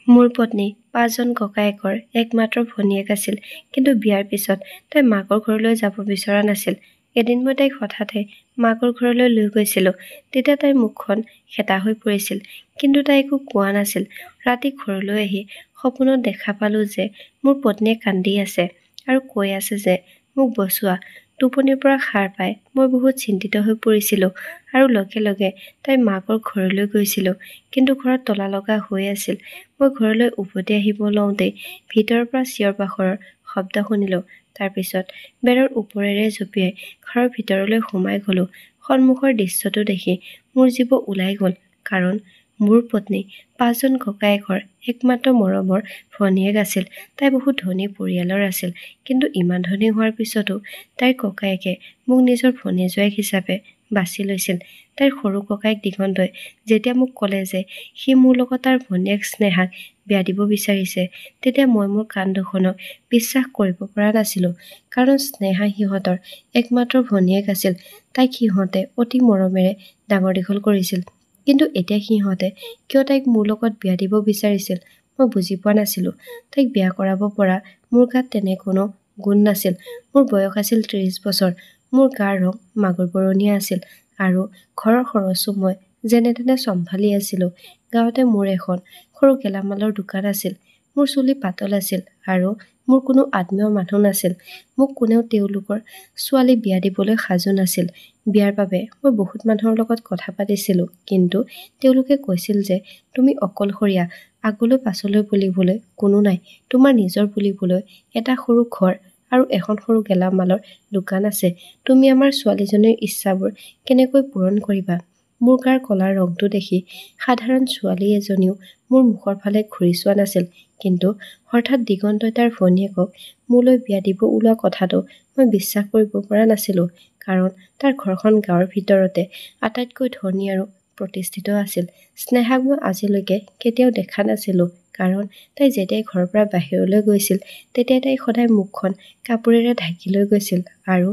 মোৰ পত্নী 5জন ককায়েকৰ একমাত্ৰ ভনীয়েক আছিল, কিন্তু বিয়াৰ পিছত তাই মাকৰ ঘৰলৈ যাব বিচৰা নাছিল। এদিন মই তাইক হঠাতে মাকৰ ঘৰলৈ লৈ গৈছিলোঁ। তেতিয়া তাইৰ মুখখন হেতা হৈ পৰিছিল, কিন্তু তাই একো কোৱা নাছিল। ৰাতি ঘৰলৈ আহি সপোনত দেখা পালোঁ যে মোৰ পত্নীয়ে কান্দি আছে আৰু কৈ আছে যে মোক বচোৱা। টোপনিৰ পৰা সাৰ পাই মই বহুত চিন্তিত হৈ পৰিছিলোঁ আৰু লগে লগে তাইৰ মাকৰ ঘৰলৈ গৈছিলোঁ, কিন্তু ঘৰত তলা লগা হৈ আছিল। মই ঘৰলৈ উভতি আহিব লওঁতেই ভিতৰৰ পৰা চিঞৰ-বাখৰৰ শব্দ শুনিলোঁ। তাৰপিছত বেৰৰ ওপৰেৰে জঁপিয়াই ঘৰৰ ভিতৰলৈ সোমাই গ'লোঁ। সন্মুখৰ দৃশ্যটো দেখি মোৰ জীৱ ওলাই গ'ল, কাৰণ মোৰ পত্নী 5জন ককায়েকৰ একমাত্ৰ মৰমৰ ভনীয়েক আছিল। তাই বহুত ধনী পৰিয়ালৰ আছিল, কিন্তু ইমান ধনী হোৱাৰ পিছতো তাইৰ ককায়েকে মোক নিজৰ ভনীজোৱাইক হিচাপে বাছি লৈছিল। তাইৰ সৰু ককায়েক দিগন্তই যেতিয়া মোক ক'লে যে সি মোৰ লগত তাৰ ভনীয়েক স্নেহাক বিয়া দিব বিচাৰিছে, তেতিয়া মই মোৰ কাণ দুখনক বিশ্বাস কৰিব পৰা নাছিলোঁ, কাৰণ স্নেহা সিহঁতৰ একমাত্ৰ ভনীয়েক আছিল। তাইক সিহঁতে অতি মৰমেৰে ডাঙৰ দীঘল কৰিছিল, কিন্তু এতিয়া সিহঁতে কিয় তাইক মোৰ লগত বিয়া দিব বিচাৰিছিল মই বুজি পোৱা নাছিলোঁ। তাইক বিয়া কৰাব পৰা মোৰ গাত তেনে কোনো গুণ নাছিল। মোৰ বয়স আছিল 30 বছৰ। মোৰ গাৰ ৰং মাগুৰ বৰণীয়া আছিল আৰু ঘৰৰ খৰচো মই যেনে তেনে চম্ভালি আছিলোঁ। গাঁৱতে মোৰ এখন সৰু গেলামালৰ দোকান আছিল। মোৰ চুলি পাতল আছিল আৰু মোৰ কোনো আত্মীয় মানুহ নাছিল। মোক কোনেও তেওঁলোকৰ ছোৱালী বিয়া দিবলৈ সাজু নাছিল। বিয়াৰ বাবে মই বহুত মানুহৰ লগত কথা পাতিছিলোঁ, কিন্তু তেওঁলোকে কৈছিল যে তুমি অকলশৰীয়া, আগলৈ পাছলৈ বুলিবলৈ কোনো নাই। তোমাৰ নিজৰ বুলিবলৈ এটা সৰু ঘৰ আৰু এখন সৰু গেলামালৰ দোকান আছে। তুমি আমাৰ ছোৱালীজনীৰ ইচ্ছাবোৰ কেনেকৈ পূৰণ কৰিবা? মোৰ গাৰ কলাৰ ৰংটো দেখি সাধাৰণ ছোৱালী এজনীও মোৰ মুখৰ ফালে ঘূৰি চোৱা নাছিল, কিন্তু হঠাৎ দিগন্তই তাৰ ভনীয়েকক মোলৈ বিয়া দিব ওলোৱা কথাটো মই বিশ্বাস কৰিব পৰা নাছিলোঁ, কাৰণ তাৰ ঘৰখন গাঁৱৰ ভিতৰতে আটাইতকৈ ধনী আৰু প্ৰতিষ্ঠিত আছিল। স্নেহাক মই আজিলৈকে কেতিয়াও দেখা নাছিলোঁ, কাৰণ তাই যেতিয়াই ঘৰৰ পৰা বাহিৰলৈ গৈছিল তেতিয়াই তাই সদায় মুখখন কাপোৰেৰে ঢাকি লৈ গৈছিল, আৰু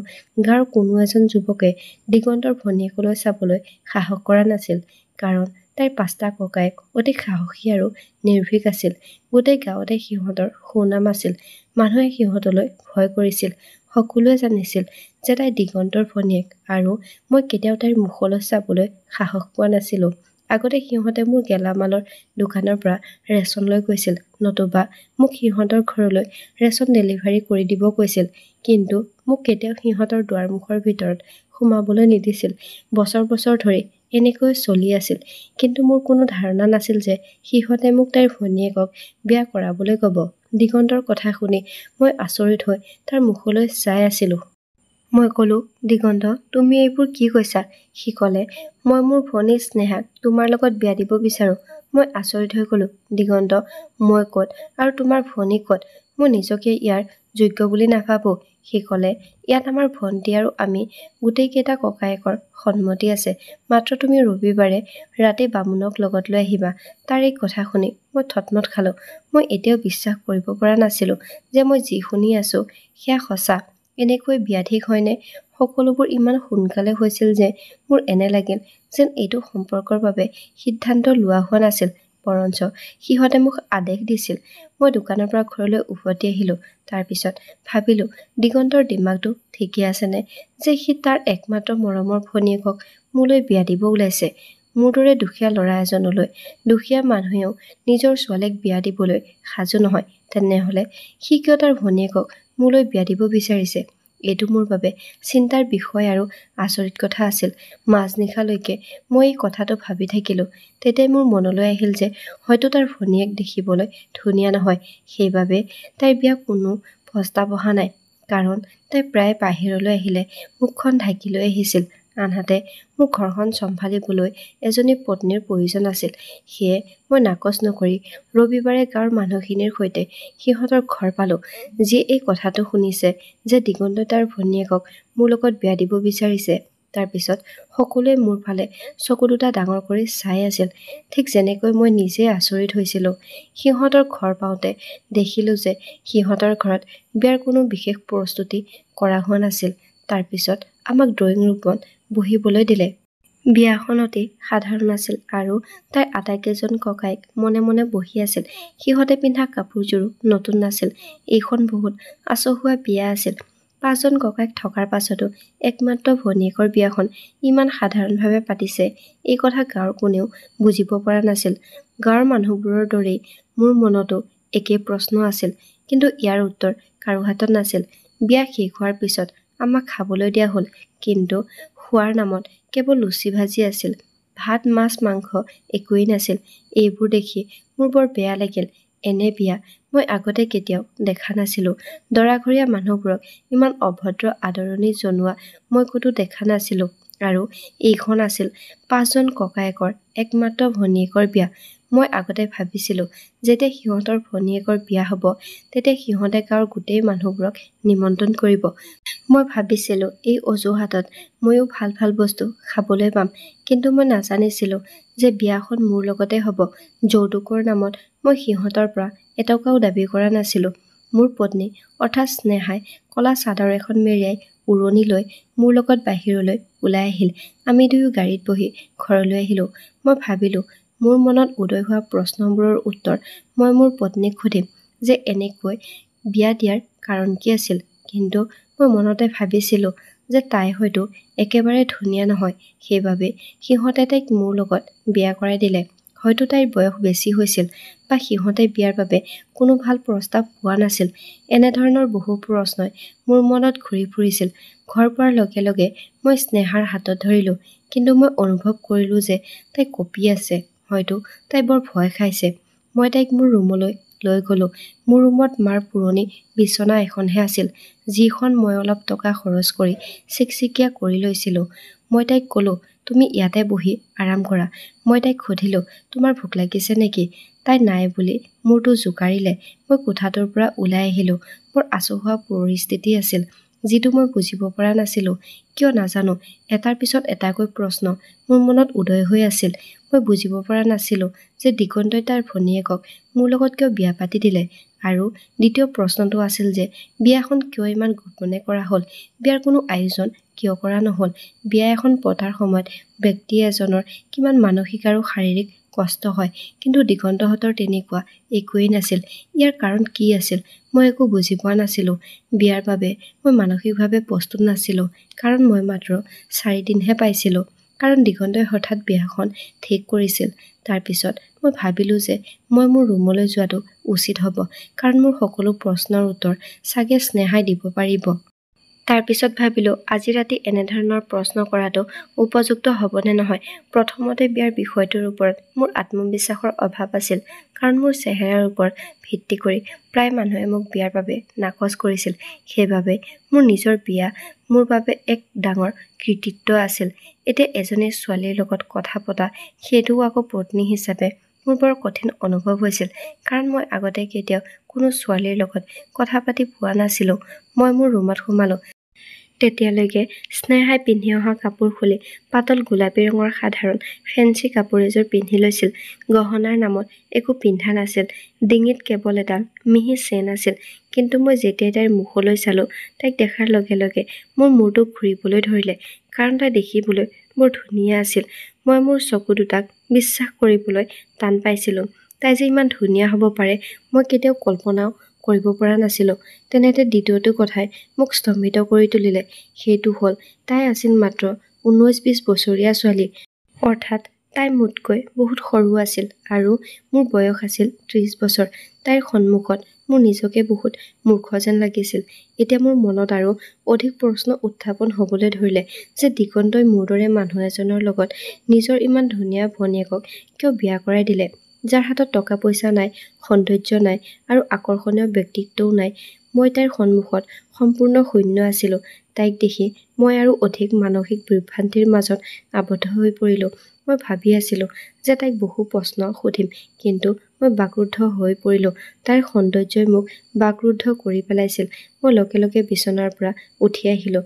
গাঁৱৰ কোনো এজন যুৱকে দিগন্তৰ ভনীয়েকলৈ চাবলৈ সাহস কৰা নাছিল, কাৰণ তাইৰ 5টা ককায়েক অতি সাহসী আৰু নিৰ্ভীক আছিল। গোটেই গাঁৱতে সিহঁতৰ সুনাম আছিল। মানুহে সিহঁতলৈ ভয় কৰিছিল। সকলোৱে জানিছিল যে তাই দিগন্তৰ ভনীয়েক, আৰু মই কেতিয়াও তাইৰ মুখলৈ চাবলৈ সাহস পোৱা নাছিলোঁ। আগতে সিহঁতে মোৰ গেলামালৰ দোকানৰ পৰা ৰেচন লৈ গৈছিল, নতুবা মোক সিহঁতৰ ঘৰলৈ ৰেচন ডেলিভাৰী কৰি দিব কৈছিল, কিন্তু মোক কেতিয়াও সিহঁতৰ দুৱাৰমুখৰ ভিতৰত সোমাবলৈ নিদিছিল। বছৰ বছৰ ধৰি এনেকৈ চলি আছিল, কিন্তু মোৰ কোনো ধাৰণা নাছিল যে সিহঁতে মোক তাইৰ ভনীয়েকক বিয়া কৰাবলৈ ক'ব। দিগন্তৰ কথা শুনি মই আচৰিত হৈ তাৰ মুখলৈ চাই আছিলোঁ। মই ক'লোঁ, দিগন্ত, তুমি এইবোৰ কি কৈছা? সি ক'লে, মই মোৰ ভনী স্নেহাক তোমাৰ লগত বিয়া দিব বিচাৰোঁ। মই আচৰিত হৈ ক'লোঁ, দিগন্ত, মই ক'ত আৰু তোমাৰ ভনী ক'ত? মই নিজকে ইয়াৰ যোগ্য বুলি নাভাবোঁ। সি ক'লে, ইয়াত আমাৰ ভণ্টি আৰু আমি গোটেইকেইটা ককায়েকৰ সন্মতি আছে। মাত্ৰ তুমি ৰবিবাৰে ৰাতি বামুণক লগত লৈ আহিবা। তাৰ এই কথা শুনি মই থতমত খালোঁ। মই এতিয়াও বিশ্বাস কৰিব পৰা নাছিলোঁ যে মই যি শুনি আছোঁ সেয়া সঁচা। এনেকৈ বিয়া ঠিক হয়নে? সকলোবোৰ ইমান সোনকালে হৈছিল যে মোৰ এনে লাগিল যেন এইটো সম্পৰ্কৰ বাবে সিদ্ধান্ত লোৱা হোৱা নাছিল, বৰঞ্চ সিহঁতে মোক আদেশ দিছিল। মই দোকানৰ পৰা ঘৰলৈ উভতি আহিলোঁ। তাৰপিছত ভাবিলোঁ, দিগন্তৰ দিমাগটো ঠিকেই আছেনে যে সি তাৰ একমাত্ৰ মৰমৰ ভনীয়েকক মোলৈ বিয়া দিব ওলাইছে? মোৰ দৰে দুখীয়া ল'ৰা এজনলৈ দুখীয়া মানুহেও নিজৰ ছোৱালীক বিয়া দিবলৈ সাজু নহয়, তেনেহ'লে সি কিয় তাৰ ভনীয়েকক মোলৈ বিয়া দিব বিচাৰিছে? এইটো মোৰ বাবে চিন্তাৰ বিষয় আৰু আচৰিত কথা আছিল। মাজনিশালৈকে মই এই কথাটো ভাবি থাকিলোঁ। তেতিয়াই মোৰ মনলৈ আহিল যে হয়তো তাৰ ভনীয়েক দেখিবলৈ ধুনীয়া নহয়, সেইবাবে তাইৰ বিয়া কোনো প্ৰস্তাৱ অহা নাই, কাৰণ তাই প্ৰায় বাহিৰলৈ আহিলে মুখখন ঢাকি লৈ আহিছিল। আনহাতে মোৰ ঘৰখন চম্ভালিবলৈ এজনী পত্নীৰ প্ৰয়োজন আছিল। সেয়ে মই নাকচ নকৰি ৰবিবাৰে গাঁৱৰ মানুহখিনিৰ সৈতে সিহঁতৰ ঘৰ পালোঁ, যিয়ে এই কথাটো শুনিছে যে দিগন্তই তাৰ ভনীয়েকক মোৰ লগত বিয়া দিব বিচাৰিছে। তাৰপিছত সকলোৱে মোৰ ফালে চকু দুটা ডাঙৰ কৰি চাই আছিল, ঠিক যেনেকৈ মই নিজে আচৰিত হৈছিলোঁ। সিহঁতৰ ঘৰ পাওঁতে দেখিলোঁ যে সিহঁতৰ ঘৰত বিয়াৰ কোনো বিশেষ প্ৰস্তুতি কৰা হোৱা নাছিল। তাৰপিছত আমাক ড্ৰয়িং ৰুমত বহিবলৈ দিলে। বিয়াখন অতি সাধাৰণ আছিল আৰু তাইৰ আটাইকেইজন ককায়েক মনে মনে বহি আছিল। সিহঁতে পিন্ধা কাপোৰযোৰো নতুন নাছিল। এইখন বহুত আচহুৱা বিয়া আছিল। 5জন ককায়েক থকাৰ পাছতো একমাত্ৰ ভনীয়েকৰ বিয়াখন ইমান সাধাৰণভাৱে পাতিছে, এই কথা গাঁৱৰ কোনেও বুজিব পৰা নাছিল। গাঁৱৰ মানুহবোৰৰ দৰেই মোৰ মনতো একেই প্ৰশ্ন আছিল, কিন্তু ইয়াৰ উত্তৰ কাৰো হাতত নাছিল। বিয়া শেষ হোৱাৰ পিছত আমাক খাবলৈ দিয়া হ'ল, কিন্তু খোৱাৰ নামত কেৱল লুচি ভাজি আছিল। ভাত মাছ মাংস একোৱেই নাছিল। এইবোৰ দেখি মোৰ বৰ বেয়া লাগিল। এনে বিয়া মই আগতে কেতিয়াও দেখা নাছিলোঁ। দৰাঘৰীয়া মানুহবোৰক ইমান অভদ্ৰ আদৰণি জনোৱা মই ক'তো দেখা নাছিলোঁ। আৰু এইখন আছিল 5জন ককায়েকৰ একমাত্ৰ ভনীয়েকৰ বিয়া। মই আগতে ভাবিছিলোঁ যেতিয়া সিহঁতৰ ভনীয়েকৰ বিয়া হ'ব তেতিয়া সিহঁতে গাঁৱৰ গোটেই মানুহবোৰক নিমন্ত্ৰণ কৰিব। মই ভাবিছিলোঁ এই অজুহাতত ময়ো ভাল ভাল বস্তু খাবলৈ পাম, কিন্তু মই নাজানিছিলোঁ যে বিয়াখন মোৰ লগতে হ'ব। যৌতুকৰ নামত মই সিহঁতৰ পৰা এটকাও দাবী কৰা নাছিলোঁ। মোৰ পত্নী অৰ্থাৎ স্নেহাই ক'লা চাদৰ এখন মেৰিয়াই উৰণি লৈ মোৰ লগত বাহিৰলৈ ওলাই আহিল। আমি দুয়ো গাড়ীত বহি ঘৰলৈ আহিলোঁ। মই ভাবিলোঁ মোৰ মনত উদয় হোৱা প্ৰশ্নবোৰৰ উত্তৰ মই মোৰ পত্নীক সুধিম যে এনেকৈ বিয়া দিয়াৰ কাৰণ কি আছিল। কিন্তু মই মনতে ভাবিছিলোঁ যে তাই হয়তো একেবাৰে ধুনীয়া নহয়, সেইবাবে সিহঁতে তাইক মোৰ লগত বিয়া কৰাই দিলে। হয়তো তাইৰ বয়স বেছি হৈছিল, বা সিহঁতে বিয়াৰ বাবে কোনো ভাল প্ৰস্তাৱ পোৱা নাছিল। এনেধৰণৰ বহু প্ৰশ্নই মোৰ মনত ঘূৰি ফুৰিছিল। ঘৰ পোৱাৰ লগে লগে মই স্নেহাৰ হাতত ধৰিলোঁ, কিন্তু মই অনুভৱ কৰিলোঁ যে তাই কঁপি আছে। হয়তো তাই বৰ ভয় খাইছে। মই তাইক মোৰ ৰুমলৈ লৈ গ'লোঁ। মোৰ ৰুমত মাৰ পুৰণি বিচনা এখনহে আছিল, যিখন মই অলপ টকা খৰচ কৰি চিকচিকীয়া কৰি লৈছিলোঁ। মই তাইক ক'লোঁ, তুমি ইয়াতে বহি আৰাম কৰা। মই তাইক সুধিলোঁ, তোমাৰ ভোক লাগিছে নেকি? তাই নাই বুলি মূৰটো জোকাৰিলে। মই কোঠাটোৰ পৰা ওলাই আহিলোঁ। বৰ আচহুৱা পৰিস্থিতি আছিল, যিটো মই বুজিব পৰা নাছিলোঁ। কিয় নাজানো, এটাৰ পিছত এটাকৈ প্ৰশ্ন মোৰ মনত উদয় হৈ আছিল। মই বুজিব পৰা নাছিলোঁ যে দিগন্তই তাৰ ভনীয়েকক মোৰ লগত কিয় বিয়া পাতি দিলে। আৰু দ্বিতীয় প্ৰশ্নটো আছিল যে বিয়াখন কিয় ইমান গোপনে কৰা হ'ল? বিয়াৰ কোনো আয়োজন কিয় কৰা নহ'ল? বিয়া এখন পতাৰ সময়ত ব্যক্তি এজনৰ কিমান মানসিক আৰু শাৰীৰিক কষ্ট হয়, কিন্তু দিগন্তহঁতৰ তেনেকুৱা একোৱেই নাছিল। ইয়াৰ কাৰণ কি আছিল? মই একো বুজি পোৱা নাছিলোঁ। বিয়াৰ বাবে মই মানসিকভাৱে প্ৰস্তুত নাছিলোঁ, কাৰণ মই মাত্ৰ 4 দিনহে পাইছিলোঁ। কাৰণ দিগন্তই হঠাৎ বিয়াখন ঠিক কৰিছিল। তাৰ পিছত মই ভাবিলোঁ যে মই মোৰ ৰুমলৈ যোৱাটো উচিত হ'ব, কাৰণ মোৰ সকলো প্ৰশ্নৰ উত্তৰ চাগে স্নেহাই দিব পাৰিব। তাৰ পিছত ভাবিলোঁ আজি ৰাতি এনেধৰণৰ প্ৰশ্ন কৰাটো উপযুক্ত হ'বনে নহয়। প্ৰথমতে বিয়াৰ বিষয়টোৰ ওপৰত মোৰ আত্মবিশ্বাসৰ অভাৱ আছিল, কাৰণ মোৰ চেহেৰাৰ ওপৰত ভিত্তি কৰি প্ৰায় মানুহে মোক বিয়াৰ বাবে নাকচ কৰিছিল। সেইবাবে মোৰ নিজৰ বিয়া মোৰ বাবে এক ডাঙৰ কৃতিত্ব আছিল। এতিয়া এজনী ছোৱালীৰ লগত কথা পতা, সেইটোও আকৌ পত্নী হিচাপে, মোৰ বৰ কঠিন অনুভৱ হৈছিল, কাৰণ মই আগতে কেতিয়াও কোনো ছোৱালীৰ লগত কথা পাতি পোৱা নাছিলোঁ। মই মোৰ ৰুমত সোমালোঁ। তেতিয়ালৈকে স্নেহাই পিন্ধি অহা কাপোৰ খুলি পাতল গোলাপী ৰঙৰ সাধাৰণ ফেন্সি কাপোৰ এযোৰ পিন্ধি লৈছিল। গহনাৰ নামত একো পিন্ধা নাছিল। ডিঙিত কেৱল এডাল মিহি চেইন আছিল। কিন্তু মই যেতিয়াই তাইৰ মুখলৈ চালোঁ, তাইক দেখাৰ লগে লগে মোৰ মূৰটো ঘূৰিবলৈ ধৰিলে, কাৰণ তাই দেখিবলৈ বৰ ধুনীয়া আছিল। মই মোৰ চকু দুটাক বিশ্বাস কৰিবলৈ টান পাইছিলোঁ। তাই যে ইমান ধুনীয়া হ'ব পাৰে মই কেতিয়াও কল্পনাও কৰিব পৰা নাছিলোঁ। তেনেতে দ্বিতীয়টো কথাই মোক স্তম্ভিত কৰি তুলিলে। সেইটো হ'ল তাই আছিল মাত্ৰ 19-20 বছৰীয়া ছোৱালী। অৰ্থাৎ তাই মোতকৈ বহুত সৰু আছিল আৰু মোৰ বয়স আছিল 30 বছৰ। তাইৰ সন্মুখত মোৰ নিজকে বহুত মূৰ্খ যেন লাগিছিল। এতিয়া মোৰ মনত আৰু অধিক প্ৰশ্ন উত্থাপন হ'বলৈ ধৰিলে যে দিগন্তই মোৰ দৰে মানুহ এজনৰ লগত নিজৰ ইমান ধুনীয়া ভনীয়েকক কিয় বিয়া কৰাই দিলে, যাৰ হাতত টকা পইচা নাই, সৌন্দৰ্য নাই আৰু আকৰ্ষণীয় ব্যক্তিত্বও নাই। মই তাইৰ সন্মুখত সম্পূৰ্ণ শূন্য আছিলোঁ। তাইক দেখি মই আৰু অধিক মানসিক বিভ্ৰান্তিৰ মাজত আবদ্ধ হৈ পৰিলোঁ। মই ভাবি আছিলোঁ যে তাইক বহু প্ৰশ্ন সুধিম, কিন্তু মই বাকৰুদ্ধ হৈ পৰিলোঁ। তাইৰ সৌন্দৰ্যই মোক বাকৰুদ্ধ কৰি পেলাইছিল। মই লগে লগে বিচনাৰ পৰা উঠি আহিলোঁ।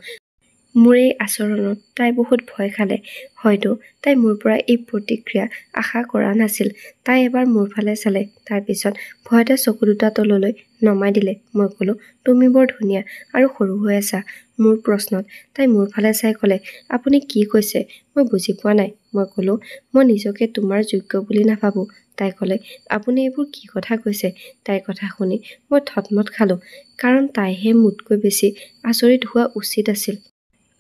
মোৰ এই আচৰণত তাই বহুত ভয় খালে। হয়তো তাই মোৰ পৰা এই প্ৰতিক্ৰিয়া আশা কৰা নাছিল। তাই এবাৰ মোৰ ফালে চালে, তাৰপিছত ভয়তে চকু দুটা তললৈ নমাই দিলে। মই ক'লো, তুমি বৰ ধুনীয়া আৰু সৰু হৈ আছা। মোৰ প্ৰশ্নত তাই মোৰ ফালে চাই ক'লে, আপুনি কি কৈছে? মই বুজি পোৱা নাই। মই ক'লো, মই নিজকে তোমাৰ যোগ্য বুলি নাভাবোঁ। তাই ক'লে, আপুনি এইবোৰ কি কথা কৈছে? তাইৰ কথা শুনি মই থতমত খালোঁ, কাৰণ তাইহে মোতকৈ বেছি আচৰিত হোৱা উচিত আছিল।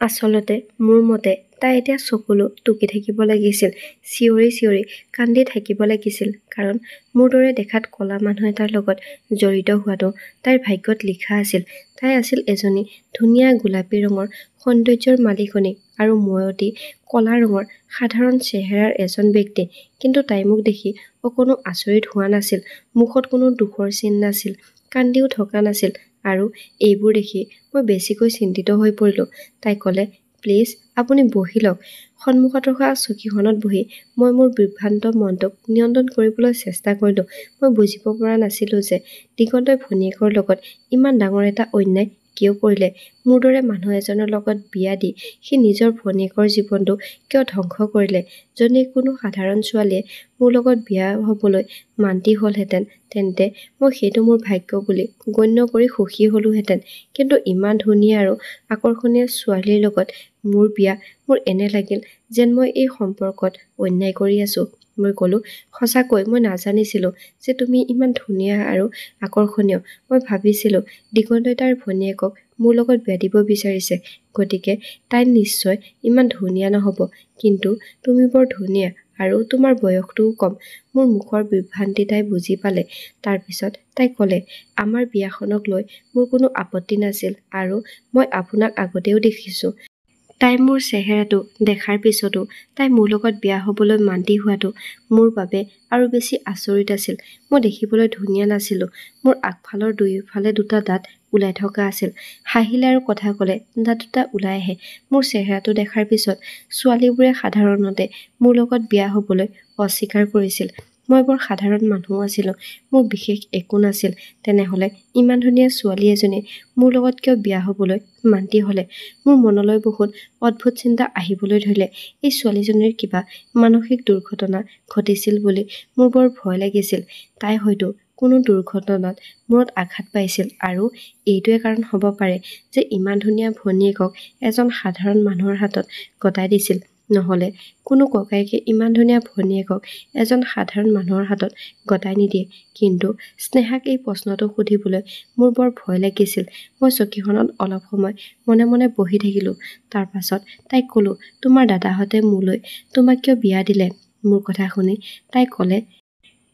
আচলতে মোৰ মতে তাই এতিয়া চকুলো টুকি থাকিব লাগিছিল, চিঞৰি চিঞৰি কান্দি থাকিব লাগিছিল, কাৰণ মোৰ দৰে দেখাত ক'লা মানুহ এটাৰ লগত জড়িত হোৱাটো তাইৰ ভাগ্যত লিখা আছিল। তাই আছিল এজনী ধুনীয়া গোলাপী ৰঙৰ সৌন্দৰ্যৰ মালিকনী, আৰু মই অতি ক'লা ৰঙৰ সাধাৰণ চেহেৰাৰ এজন ব্যক্তি। কিন্তু তাই মোক দেখি অকণো আচৰিত হোৱা নাছিল, মুখত কোনো দুখৰ চিন নাছিল, কান্দিও থকা নাছিল, আৰু এইবোৰ দেখি মই বেছিকৈ চিন্তিত হৈ পৰিলোঁ। তাই ক'লে, প্লিজ আপুনি বহি লওক। সন্মুখত ৰখা চকীখনত বহি মই মোৰ বিভ্ৰান্ত মনটোক নিয়ন্ত্ৰণ কৰিবলৈ চেষ্টা কৰিলোঁ। মই বুজিব পৰা নাছিলোঁ যে দিগন্তই ভনীয়েকৰ লগত ইমান ডাঙৰ এটা অন্যায় কিয় কৰিলে। মোৰ দৰে মানুহ এজনৰ লগত বিয়া দি সি নিজৰ ভনীয়েকৰ জীৱনটো কিয় ধ্বংস কৰিলে। যদি কোনো সাধাৰণ ছোৱালীয়ে মোৰ লগত বিয়া হ'বলৈ মান্তি হ'লহেঁতেন, তেন্তে মই সেইটো মোৰ ভাগ্য বুলি গণ্য কৰি সুখী হ'লোহেঁতেন। কিন্তু ইমান ধুনীয়া আৰু আকৰ্ষণীয় ছোৱালীৰ লগত মোৰ বিয়া। মোৰ এনে লাগিল যেন মই এই সম্পৰ্কত অন্যায় কৰি আছোঁ। মই ক'লো, সঁচাকৈ মই নাজানিছিলোঁ যে তুমি ইমান ধুনীয়া আৰু আকৰ্ষণীয়। মই ভাবিছিলোঁ দিগন্তই তাৰ ভনীয়েকক মোৰ লগত বিয়া দিব বিচাৰিছে, গতিকে তাই নিশ্চয় ইমান ধুনীয়া নহ'ব। কিন্তু তুমি বৰ ধুনীয়া, আৰু তোমাৰ বয়সটোও কম। মোৰ মুখৰ বিভ্ৰান্তি তাই বুজি পালে। তাৰপিছত তাই ক'লে, আমাৰ বিয়াখনক লৈ মোৰ কোনো আপত্তি নাছিল, আৰু মই আপোনাক আগতেও দেখিছোঁ। তাই মোৰ চেহেৰাটো দেখাৰ পিছতো তাই মোৰ লগত বিয়া হ'বলৈ মান্তি হোৱাটো মোৰ বাবে আৰু বেছি আচৰিত আছিল। মই দেখিবলৈ ধুনীয়া নাছিলোঁ। মোৰ আগফালৰ দুয়োফালে দুটা দাঁত ওলাই থকা আছিল। হাঁহিলে আৰু কথা ক'লে দাঁত দুটা ওলাই আহে। মোৰ চেহেৰাটো দেখাৰ পিছত ছোৱালীবোৰে সাধাৰণতে মোৰ লগত বিয়া হ'বলৈ অস্বীকাৰ কৰিছিল। মই বৰ সাধাৰণ মানুহ আছিলোঁ, মোৰ বিশেষ একো নাছিল। তেনেহ'লে ইমান ধুনীয়া ছোৱালী এজনীয়ে মোৰ লগত কিয় বিয়া হ'বলৈ মান্তি হ'লে? মোৰ মনলৈ বহুত অদ্ভুত চিন্তা আহিবলৈ ধৰিলে। এই ছোৱালীজনীৰ কিবা মানসিক দুৰ্ঘটনা ঘটিছিল বুলি মোৰ বৰ ভয় লাগিছিল। তাই হয়তো কোনো দুৰ্ঘটনাত মূৰত আঘাত পাইছিল, আৰু এইটোৱে কাৰণ হ'ব পাৰে যে ইমান ধুনীয়া ভনীয়েকক এজন সাধাৰণ মানুহৰ হাতত গতাই দিছিল। নহ'লে কোনো ককায়েকে ইমান ধুনীয়া ভনীয়েকক এজন সাধাৰণ মানুহৰ হাতত গতাই নিদিয়ে। কিন্তু স্নেহাক এই প্ৰশ্নটো সুধিবলৈ মোৰ বৰ ভয় লাগিছিল। মই চকীখনত অলপ সময় মনে মনে বহি থাকিলোঁ। তাৰ পাছত তাইক ক'লো, তোমাৰ দাদাহঁতে মোলৈ তোমাক কিয় বিয়া দিলে? মোৰ কথা শুনি তাই ক'লে,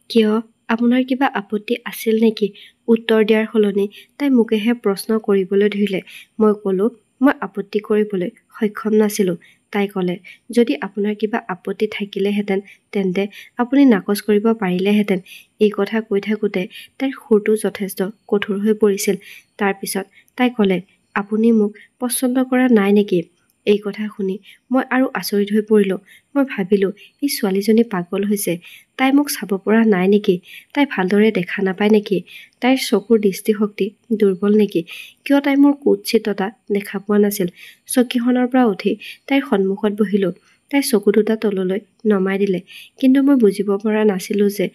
কিয়, আপোনাৰ কিবা আপত্তি আছিল নেকি? উত্তৰ দিয়াৰ সলনি তাই মোকেহে প্ৰশ্ন কৰিবলৈ ধৰিলে। মই ক'লো, মই আপত্তি কৰিবলৈ সক্ষম নাছিলোঁ। তাই ক'লে, যদি আপোনাৰ কিবা আপত্তি থাকিলেহেঁতেন, তেন্তে আপুনি নাকচ কৰিব পাৰিলেহেঁতেন। এই কথা কৈ থাকোঁতে তাইৰ সুৰটো যথেষ্ট কঠোৰ হৈ পৰিছিল। তাৰপিছত তাই ক'লে, আপুনি মোক পচন্দ কৰা নাই নেকি? এই কথা শুনি মই আৰু আচৰিত হৈ পৰিলোঁ। মই ভাবিলোঁ, এই ছোৱালীজনী পাগল হৈছে। তাই মোক চাব পৰা নাই নেকি? তাই ভালদৰে দেখা নাপায় নেকি? তাইৰ চকুৰ দৃষ্টিশক্তি দুৰ্বল নেকি? কিয় তাই মোৰ কুৎসিততা দেখা পোৱা নাছিল? চকীখনৰ পৰা উঠি তাইৰ সন্মুখত বহিলোঁ। তাই চকু দুটা তললৈ নমাই দিলে, কিন্তু মই বুজিব পৰা নাছিলোঁ যে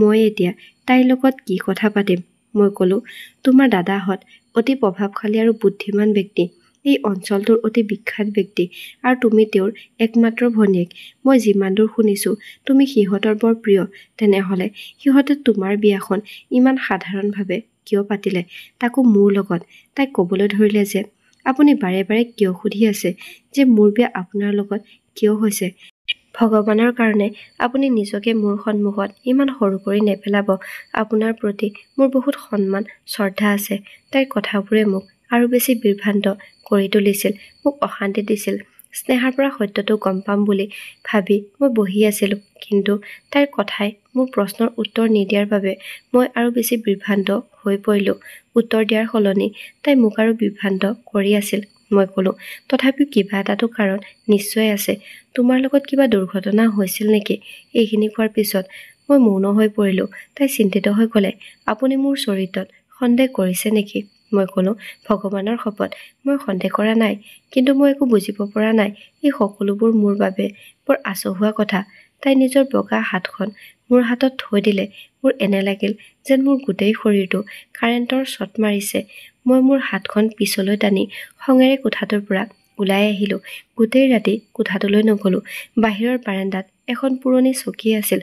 মই এতিয়া তাইৰ লগত কি কথা পাতিম। মই ক'লো, তোমাৰ দাদাহঁত অতি প্ৰভাৱশালী আৰু বুদ্ধিমান ব্যক্তি, এই অঞ্চলটোৰ অতি বিখ্যাত ব্যক্তি, আৰু তুমি তেওঁৰ একমাত্ৰ ভনীয়েক। মই যিমান দূৰ শুনিছোঁ তুমি সিহঁতৰ বৰ প্ৰিয়। তেনেহ'লে সিহঁতে তোমাৰ বিয়াখন ইমান সাধাৰণভাৱে কিয় পাতিলে, তাকো মোৰ লগত? তাই ক'বলৈ ধৰিলে যে আপুনি বাৰে বাৰে কিয় সুধি আছে যে মোৰ বিয়া আপোনাৰ লগত কিয় হৈছে? ভগৱানৰ কাৰণে আপুনি নিজকে মোৰ সন্মুখত ইমান সৰু কৰি নেপেলাব। আপোনাৰ প্ৰতি মোৰ বহুত সন্মান শ্ৰদ্ধা আছে। তাইৰ কথাবোৰে মোক আৰু বেছি বিভ্ৰান্ত কৰি তুলিছিল, মোক অশান্তি দিছিল। স্নেহাৰ পৰা সত্যটো গম পাম বুলি ভাবি মই বহি আছিলোঁ, কিন্তু তাইৰ কথাই মোৰ প্ৰশ্নৰ উত্তৰ নিদিয়াৰ বাবে মই আৰু বেছি বিভ্ৰান্ত হৈ পৰিলোঁ। উত্তৰ দিয়াৰ সলনি তাই মোক আৰু বিভ্ৰান্ত কৰি আছিল। মই ক'লো, তথাপিও কিবা এটাতো কাৰণ নিশ্চয় আছে। তোমাৰ লগত কিবা দুৰ্ঘটনা হৈছিল নেকি? এইখিনি কোৱাৰ পিছত মই মৌন হৈ পৰিলোঁ। তাই চিন্তিত হৈ ক'লে, আপুনি মোৰ চৰিত্ৰত সন্দেহ কৰিছে নেকি? মই ক'লো, ভগৱানৰ শপত, মই সন্দেহ কৰা নাই, কিন্তু মই একো বুজিব পৰা নাই। এই সকলোবোৰ মোৰ বাবে বৰ আচহুৱা কথা। তাই নিজৰ বগা হাতখন মোৰ হাতত থৈ দিলে। মোৰ এনে লাগিল যেন মোৰ গোটেই শৰীৰটো কাৰেণ্টৰ শ্বট মাৰিছে। মই মোৰ হাতখন পিছলৈ টানি খঙেৰে কোঠাটোৰ পৰা ওলাই আহিলোঁ। গোটেই ৰাতি কোঠাটোলৈ নগ'লো। বাহিৰৰ বাৰান্দাত এখন পুৰণি চকী আছিল।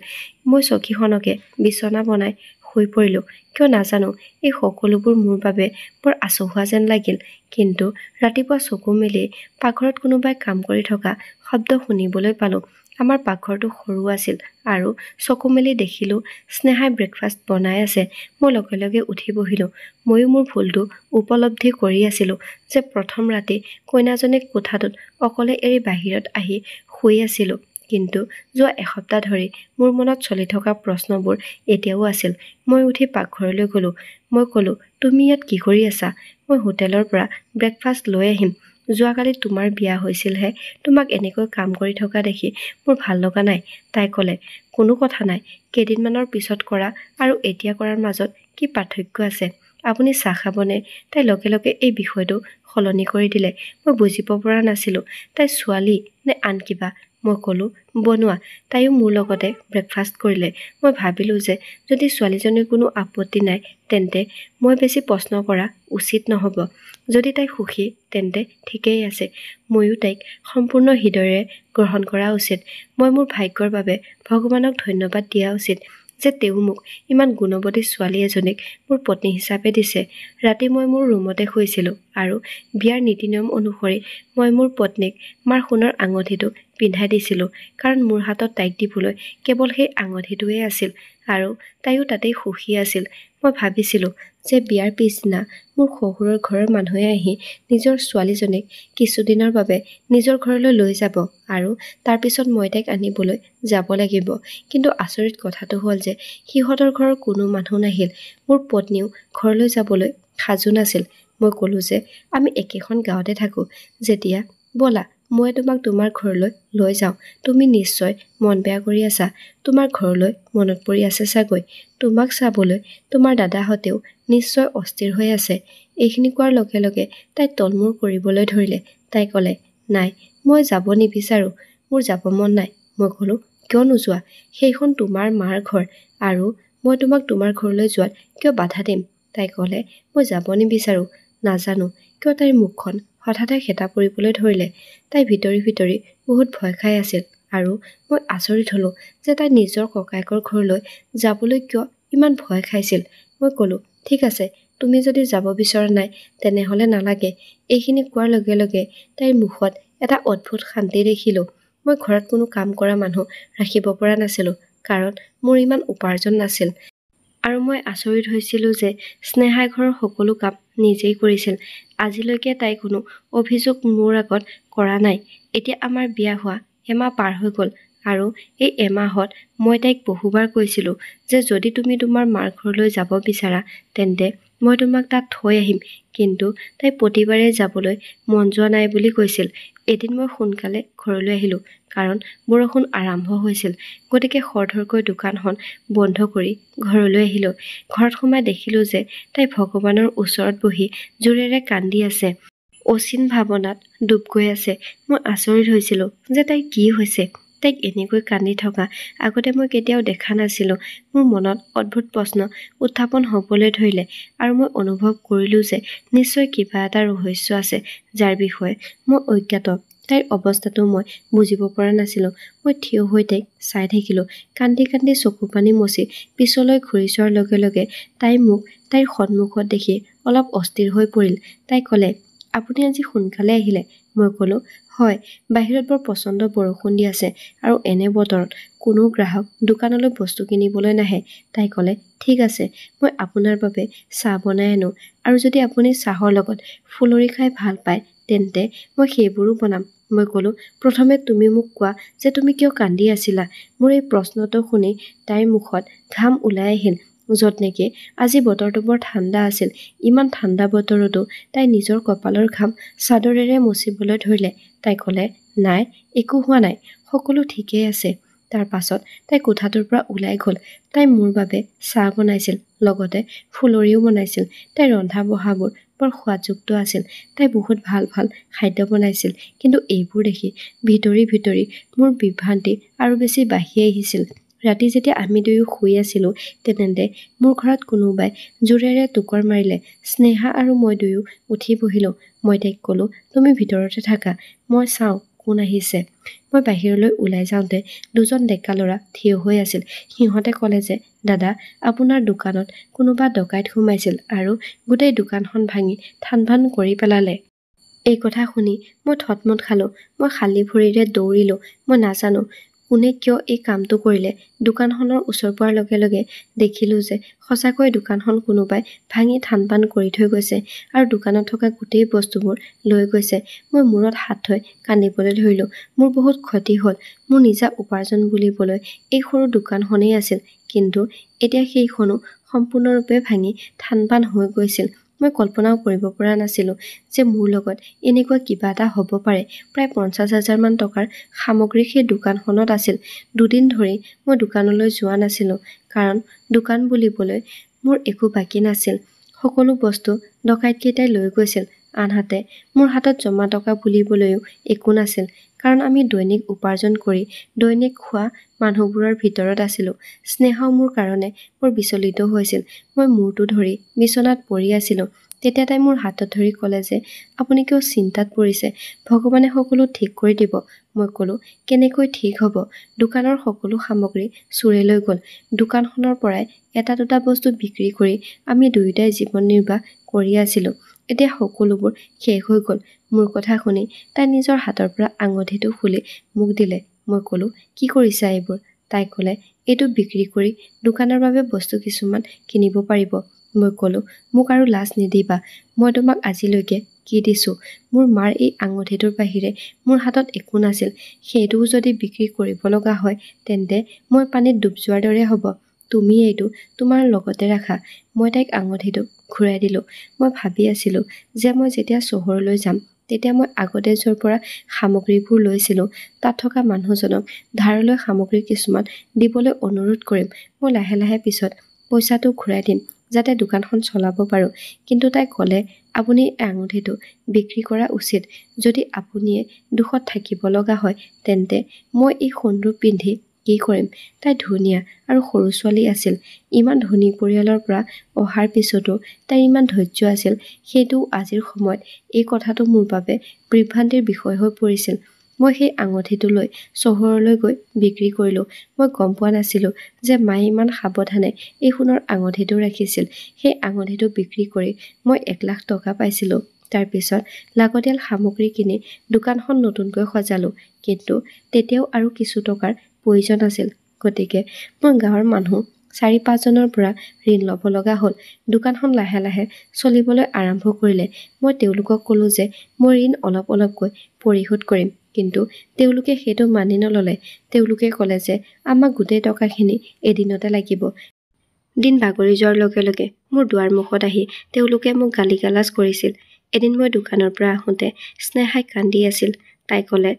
মই চকীখনকে বিচনা বনাই শুই পৰিলোঁ। কিয় নাজানো, এই সকলোবোৰ মোৰ বাবে বৰ আচহুৱা যেন লাগিল। কিন্তু ৰাতিপুৱা চকু মেলি পাকঘৰত কোনোবাই কাম কৰি থকা শব্দ শুনিবলৈ পালোঁ। আমাৰ পাকঘৰটো সৰু আছিল আৰু চকু মেলি দেখিলোঁ স্নেহাই ব্ৰেকফাষ্ট বনাই আছে। মই লগে লগে উঠি বহিলোঁ। ময়ো মোৰ ভুলটো উপলব্ধি কৰি আছিলোঁ যে প্ৰথম ৰাতি কইনাজনীক কোঠাটোত অকলে এৰি বাহিৰত আহি শুই আছিলোঁ। কিন্তু যোৱা এসপ্তাহ ধৰি মোৰ মনত চলি থকা প্ৰশ্নবোৰ এতিয়াও আছিল। মই উঠি পাকঘৰলৈ গ'লোঁ। মই ক'লোঁ, তুমি ইয়াত কি কৰি আছা? মই হোটেলৰ পৰা ব্ৰেকফাষ্ট লৈ আহিম। যোৱাকালি তোমাৰ বিয়া হৈছিলহে, তোমাক এনেকৈ কাম কৰি থকা দেখি মোৰ ভাল লগা নাই। তাই ক'লে, কোনো কথা নাই, কেইদিনমানৰ পিছত কৰা আৰু এতিয়া কৰাৰ মাজত কি পাৰ্থক্য আছে? আপুনি চাহ খাবনে? তাই লগে লগে এই বিষয়টো সলনি কৰি দিলে। মই বুজিব পৰা নাছিলোঁ তাই ছোৱালী নে আন কিবা। মই ক'লোঁ, বনোৱা। তাইও মোৰ লগতে ব্ৰেকফাষ্ট কৰিলে। মই ভাবিলোঁ যে যদি ছোৱালীজনীৰ কোনো আপত্তি নাই তেন্তে মই বেছি প্ৰশ্ন কৰা উচিত নহ'ব। যদি তাই সুখী তেন্তে ঠিকেই আছে। ময়ো তাইক সম্পূৰ্ণ হৃদয়েৰে গ্ৰহণ কৰা উচিত। মই মোৰ ভাগ্যৰ বাবে ভগৱানক ধন্যবাদ দিয়া উচিত যে তেওঁ মোক ইমান গুণৱতী ছোৱালী এজনীক মোৰ পত্নী হিচাপে দিছে। ৰাতি মই মোৰ ৰুমতে শুইছিলোঁ আৰু বিয়াৰ নীতি নিয়ম অনুসৰি মই মোৰ পত্নীক মাৰ সোণৰ আঙঠিটো পিন্ধাই দিছিলোঁ, কাৰণ মোৰ হাতত তাইক দিবলৈ কেৱল সেই আঙঠিটোৱে আছিল আৰু তাইও তাতেই সুখী আছিল। মই ভাবিছিলোঁ যে বিয়াৰ পিছদিনা মোৰ শহুৰৰ ঘৰৰ মানুহে আহি নিজৰ ছোৱালীজনীক কিছুদিনৰ বাবে নিজৰ ঘৰলৈ লৈ যাব আৰু তাৰপিছত মই তাইক আনিবলৈ যাব লাগিব। কিন্তু আচৰিত কথাটো হ'ল যে সিহঁতৰ ঘৰৰ কোনো মানুহ নাহিল। মোৰ পত্নীও ঘৰলৈ যাবলৈ সাজু নাছিল। মই ক'লোঁ যে আমি একেখন গাঁৱতে থাকোঁ। যেতিয়া ব'লা মই তোমাক তোমাৰ ঘৰলৈ লৈ যাওঁ। তুমি নিশ্চয় মন বেয়া কৰি আছা। তোমাৰ ঘৰলৈ মনত পৰি আছে চাগৈ। তোমাক চাবলৈ তোমাৰ দাদাহঁতেও নিশ্চয় অস্থিৰ হৈ আছে। এইখিনি কোৱাৰ লগে লগে তাই তলমূৰ কৰিবলৈ ধৰিলে। তাই ক'লে, নাই, মই যাব নিবিচাৰোঁ, মোৰ যাব মন নাই। মই ক'লোঁ, কিয় নোযোৱা? সেইখন তোমাৰ মাৰ ঘৰ আৰু মই তোমাক তোমাৰ ঘৰলৈ যোৱাত কিয় বাধা দিম? তাই ক'লে, মই যাব নিবিচাৰোঁ। নাজানো কিয় তাইৰ মুখখন হঠাতে হেতা পৰিবলৈ ধৰিলে। তাই ভিতৰি ভিতৰি বহুত ভয় খাই আছিল আৰু মই আচৰিত হ'লোঁ যে তাই নিজৰ ককায়েকৰ ঘৰলৈ যাবলৈ কিয় ইমান ভয় খাইছিল। মই ক'লোঁ, ঠিক আছে, তুমি যদি যাব বিচৰা নাই তেনেহ'লে নালাগে। এইখিনি কোৱাৰ লগে লগে তাইৰ মুখত এটা অদ্ভুত শান্তি দেখিলোঁ। মই ঘৰত কোনো কাম কৰা মানুহ ৰাখিব পৰা নাছিলোঁ, কাৰণ মোৰ ইমান উপাৰ্জন নাছিল। আৰু মই আচৰিত হৈছিলোঁ যে স্নেহাই ঘৰৰ সকলো কাম নিজেই কৰিছিল। আজিলৈকে তাই কোনো অভিযোগ মোৰ আগত কৰা নাই। এতিয়া আমাৰ বিয়া হোৱা এমাহ পাৰ হৈ গ'ল আৰু এই এমাহত মই তাইক বহুবাৰ কৈছিলোঁ যে যদি তুমি তোমাৰ মাৰ ঘৰলৈ যাব বিচাৰা তেন্তে মই তোমাক তাত থৈ আহিম, কিন্তু তাই প্ৰতিবাৰেই যাবলৈ মন যোৱা নাই বুলি কৈছিল। এদিন মই সোনকালে ঘৰলৈ আহিলোঁ কাৰণ বৰষুণ আৰম্ভ হৈছিল। গতিকে খৰধৰকৈ দোকানখন বন্ধ কৰি ঘৰলৈ আহিলোঁ। ঘৰত সোমাই দেখিলোঁ যে তাই ভগৱানৰ ওচৰত বহি জোৰেৰে কান্দি আছে, অচিন ভাৱনাত ডুব গৈ আছে। মই আচৰিত হৈছিলোঁ যে তাইৰ কি হৈছে। তাইক এনেকৈ কান্দি থকা আগতে মই কেতিয়াও দেখা নাছিলোঁ। মোৰ মনত অদ্ভুত প্ৰশ্ন উত্থাপন হ'বলৈ ধৰিলে আৰু মই অনুভৱ কৰিলোঁ যে নিশ্চয় কিবা এটা ৰহস্য আছে যাৰ বিষয়ে মই অজ্ঞাত। তাইৰ অৱস্থাটো মই বুজিব পৰা নাছিলোঁ। মই থিয় হৈ তাইক চাই থাকিলোঁ। কান্দি কান্দি চকু পানী মচি পিছলৈ ঘূৰি চোৱাৰ লগে লগে তাই মোক তাইৰ সন্মুখত দেখি অলপ অস্থিৰ হৈ পৰিল। তাই ক'লে, আপুনি আজি সোনকালে আহিলে? মই ক'লোঁ, হয়, বাহিৰত বৰ প্ৰচণ্ড বৰষুণ দি আছে আৰু এনে বতৰত কোনো গ্ৰাহক দোকানলৈ বস্তু কিনিবলৈ নাহে। তাই ক'লে, ঠিক আছে, মই আপোনাৰ বাবে চাহ বনাই আনো আৰু যদি আপুনি চাহৰ লগত ফুলৰি খাই ভাল পায় তেন্তে মই সেইবোৰো বনাম। মই ক'লোঁ, প্ৰথমে তুমি মোক কোৱা যে তুমি কিয় কান্দি আছিলা? মোৰ এই প্ৰশ্নটো শুনি তাইৰ মুখত ঘাম ওলাই আহিল, য'ত নেকি আজি বতৰটো বৰ ঠাণ্ডা আছিল। ইমান ঠাণ্ডা বতৰতো তাই নিজৰ কপালৰ ঘাম চাদৰেৰে মচিবলৈ ধৰিলে। তাই ক'লে, নাই, একো হোৱা নাই, সকলো ঠিকেই আছে। তাৰ পাছত তাই কোঠাটোৰ পৰা ওলাই গ'ল। তাই মোৰ বাবে চাহ বনাইছিল, লগতে ফুলৰিও বনাইছিল। তাইৰ ৰন্ধা বঢ়াবোৰ বৰ সোৱাদযুক্ত আছিল। তাই বহুত ভাল ভাল খাদ্য বনাইছিল। কিন্তু এইবোৰ দেখি ভিতৰি মোৰ বিভ্ৰান্তি আৰু বেছি বাঢ়ি আহিছিল। ৰাতি যেতিয়া আমি দুয়ো শুই আছিলোঁ, তেনেতে মোৰ ঘৰত কোনোবাই জোৰেৰে টোকৰ মাৰিলে। স্নেহা আৰু মই দুয়ো উঠি বহিলোঁ। মই তাইক ক'লোঁ, তুমি ভিতৰতে থাকা, মই চাওঁ কোন আহিছে। মই বাহিৰলৈ ওলাই যাওঁতে দুজন ডেকা ল'ৰা থিয় হৈ আছিল। সিহঁতে ক'লে যে, দাদা, আপোনাৰ দোকানত কোনোবা ডকাইত সোমাইছিল আৰু গোটেই দোকানখন ভাঙি থান-ভান কৰি পেলালে। এই কথা শুনি মই থতমত খালোঁ। মই খালী ভৰিৰে দৌৰিলোঁ। মই নাজানো কোনে কিয় এই কামটো কৰিলে। দোকানখনৰ ওচৰ পোৱাৰ লগে লগে দেখিলোঁ যে সঁচাকৈ দোকানখন কোনোবাই ভাঙি থান-পান কৰি থৈ গৈছে আৰু দোকানত থকা গোটেই বস্তুবোৰ লৈ গৈছে। মই মূৰত হাত থৈ কান্দিবলৈ ধৰিলোঁ। মোৰ বহুত ক্ষতি হ'ল। মোৰ নিজা উপাৰ্জন বুলিবলৈ এই সৰু দোকানখনেই আছিল, কিন্তু এতিয়া সেইখনো সম্পূৰ্ণৰূপে ভাঙি থান-পান হৈ গৈছিল। মই কল্পনাও কৰিব পৰা নাছিলোঁ যে মোৰ লগত এনেকুৱা কিবা এটা হ'ব পাৰে। প্ৰায় 50,000 মান টকাৰ সামগ্ৰী সেই দোকানখনত আছিল। দুদিন ধৰি মই দোকানলৈ যোৱা নাছিলোঁ, কাৰণ দোকান বুলিবলৈ মোৰ একো বাকী নাছিল। সকলো বস্তু ডকাইতকেইটাই লৈ গৈছিল। আনহাতে মোৰ হাতত জমা টকা বুলিবলৈও একো নাছিল, কাৰণ আমি দৈনিক উপাৰ্জন কৰি দৈনিক খোৱা মানুহবোৰৰ ভিতৰত আছিলোঁ। স্নেহাও মোৰ কাৰণে বৰ বিচলিত হৈছিল। মই মূৰটো ধৰি বিচনাত পৰি আছিলোঁ। তেতিয়া তাই মোৰ হাতত ধৰি ক'লে যে, আপুনি কিয় চিন্তাত পৰিছে? ভগৱানে সকলো ঠিক কৰি দিব। মই ক'লোঁ, কেনেকৈ ঠিক হ'ব? দোকানৰ সকলো সামগ্ৰী চোৰে লৈ গ'ল। দোকানখনৰ পৰাই এটা দুটা বস্তু বিক্ৰী কৰি আমি দুয়োটাই জীৱন নিৰ্বাহ কৰি আছিলোঁ। এতিয়া সকলোবোৰ শেষ হৈ গ'ল। মোৰ কথা শুনি তাই নিজৰ হাতৰ পৰা আঙুঠিটো খুলি মোক দিলে। মই ক'লোঁ, কি কৰিছা এইবোৰ? তাই ক'লে, এইটো বিক্ৰী কৰি দোকানৰ বাবে বস্তু কিছুমান কিনিব পাৰিব। মই ক'লোঁ, মোক আৰু লাজ নিদিবা। মই তোমাক আজিলৈকে কি দিছোঁ? মোৰ মাৰ এই আঙুঠিটোৰ বাহিৰে মোৰ হাতত একো নাছিল। সেইটোও যদি বিক্ৰী কৰিব লগা হয়, তেন্তে মই পানীত ডুব যোৱাৰ দৰে হ'ব। তুমি এইটো তোমাৰ লগতে ৰাখা। মই তাইক আঙুঠিটো ঘূৰাই দিলোঁ। মই ভাবি আছিলোঁ যে মই যেতিয়া চহৰলৈ যাম, তেতিয়া মই আগতে য'ৰ পৰা সামগ্ৰীবোৰ লৈছিলোঁ, তাত থকা মানুহজনক ধাৰলৈ সামগ্ৰী কিছুমান দিবলৈ অনুৰোধ কৰিম। মই লাহে লাহে পিছত পইচাটো ঘূৰাই দিম, যাতে দোকানখন চলাব পাৰোঁ। কিন্তু তাই ক'লে, আপুনি এই আঙুঠিটো বিক্ৰী কৰা উচিত। যদি আপুনিয়ে দুখত থাকিব লগা হয়, তেন্তে মই এই সোণটো পিন্ধি কি কৰিম? তাই ধুনীয়া আৰু সৰু ছোৱালী আছিল। ইমান ধনী পৰিয়ালৰ পৰা অহাৰ পিছতো তাইৰ ইমান ধৈৰ্য আছিল। সেইটো আজিৰ সময়ত এই কথাটো মোৰ বাবে বিভ্ৰান্তিৰ বিষয় হৈ পৰিছিল। মই সেই আঙুঠিটো লৈ চহৰলৈ গৈ বিক্ৰী কৰিলোঁ। মই গম পোৱা নাছিলোঁ যে মায়ে ইমান সাৱধানে এই সোণৰ আঙুঠিটো ৰাখিছিল। সেই আঙুঠিটো বিক্ৰী কৰি মই 1 লাখ টকা পাইছিলোঁ। তাৰ পিছত লাগতিয়াল সামগ্ৰী কিনি দোকানখন নতুনকৈ সজালোঁ। কিন্তু তেতিয়াও আৰু কিছু টকাৰ প্ৰয়োজন আছিল। গতিকে মই গাঁৱৰ মানুহ 4-5 জনৰ পৰা ঋণ ল'ব লগা হ'ল। দোকানখন লাহে লাহে চলিবলৈ আৰম্ভ কৰিলে। মই তেওঁলোকক ক'লোঁ যে মই ঋণ অলপ অলপকৈ পৰিশোধ কৰিম, কিন্তু তেওঁলোকে সেইটো মানি নল'লে। তেওঁলোকে ক'লে যে আমাক গোটেই টকাখিনি এদিনতে লাগিব। দিন বাগৰি যোৱাৰ লগে লগে মোৰ দুৱাৰ মুখত আহি তেওঁলোকে মোক গালি-গালাজ কৰিছিল। এদিন মই দোকানৰ পৰা আহোঁতে স্নেহাই কান্দি আছিল। তাই ক'লে,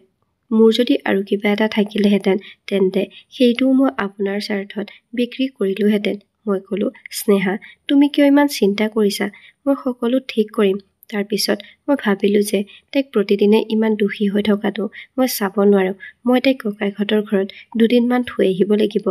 মোৰ যদি আৰু কিবা এটা থাকিলেহেঁতেন, তেন্তে সেইটোও মই আপোনাৰ স্বাৰ্থত বিক্ৰী কৰিলোহেঁতেন। মই ক'লোঁ, স্নেহা, তুমি কিয় ইমান চিন্তা কৰিছা? মই সকলো ঠিক কৰিম। তাৰ পিছত মই ভাবিলোঁ যে তাইক প্ৰতিদিনে ইমান দুখী হৈ থকাটো মই চাব নোৱাৰোঁ। মই তাইক ককাইহঁতৰ ঘৰত দুদিনমান থৈ আহিব লাগিব,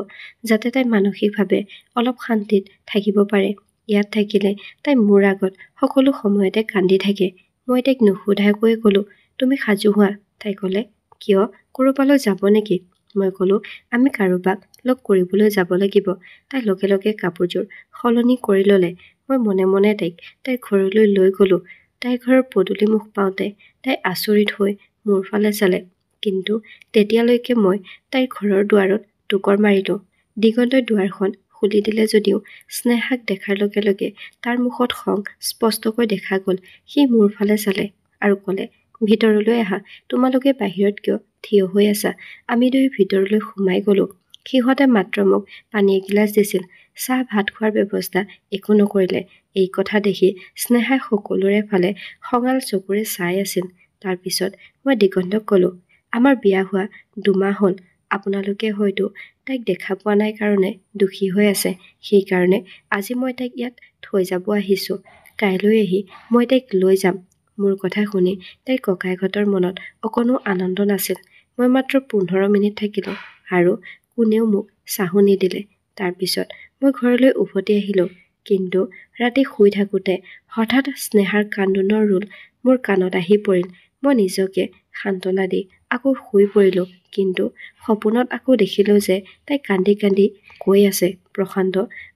যাতে তাই মানসিকভাৱে অলপ শান্তিত থাকিব পাৰে। ইয়াত থাকিলে তাই মোৰ আগত সকলো সময়তে কান্দি থাকে। মই তাইক নুসুধাকৈয়ে ক'লোঁ, তুমি সাজু হোৱা। তাই ক'লে, কিয়? ক'ৰবালৈ যাব নেকি? মই ক'লোঁ, আমি কাৰোবাক লগ কৰিবলৈ যাব লাগিব। তাই লগে লগে কাপোৰযোৰ সলনি কৰি ল'লে। মই মনে মনে তাইক তাইৰ ঘৰলৈ লৈ গ'লোঁ। তাইৰ ঘৰৰ পদূলি মুখ পাওঁতে তাই আচৰিত হৈ মোৰ ফালে চালে। কিন্তু তেতিয়ালৈকে মই তাইৰ ঘৰৰ দুৱাৰত টোকৰ মাৰিলোঁ। দিগন্তই দুৱাৰখন খুলি দিলে যদিও স্নেহাক দেখাৰ লগে লগে তাৰ মুখত খং স্পষ্টকৈ দেখা গ'ল। সি মোৰ ফালে চালে আৰু ক'লে, ভিতৰলৈ আহা। তোমালোকে বাহিৰত কিয় থিয় হৈ আছা? আমি দুয়ো ভিতৰলৈ সোমাই গ'লোঁ। সিহঁতে মাত্ৰ মোক পানী এগিলাচ দিছিল। চাহ ভাত খোৱাৰ ব্যৱস্থা একো নকৰিলে। এই কথা দেখি স্নেহাই সকলোৰে ফালে খঙাল চকুৰে চাই আছিল। তাৰ পিছত মই দিগন্তক ক'লোঁ, আমাৰ বিয়া হোৱা 2 মাহ হ'ল। আপোনালোকে হয়তো তাইক দেখা পোৱা নাই কাৰণে দুখী হৈ আছে। সেইকাৰণে আজি মই তাইক ইয়াত থৈ যাব আহিছোঁ। কাইলৈ আহি মই তাইক লৈ যাম। মোৰ কথা শুনি তাইৰ ককায়েকহঁতৰ মনত অকণো আনন্দ নাছিল। মই মাত্ৰ 15 মিনিট থাকিলোঁ আৰু কোনেও মোক চাহো নিদিলে। তাৰপিছত মই ঘৰলৈ উভতি আহিলোঁ। কিন্তু ৰাতি শুই থাকোঁতে হঠাৎ স্নেহাৰ কান্দোনৰ ৰোল মোৰ কাণত আহি পৰিল। মই নিজকে সান্তনা দি আকৌ শুই পৰিলোঁ। কিন্তু সপোনত আকৌ দেখিলোঁ যে তাই কান্দি কান্দি কৈ আছে, প্ৰশান্ত,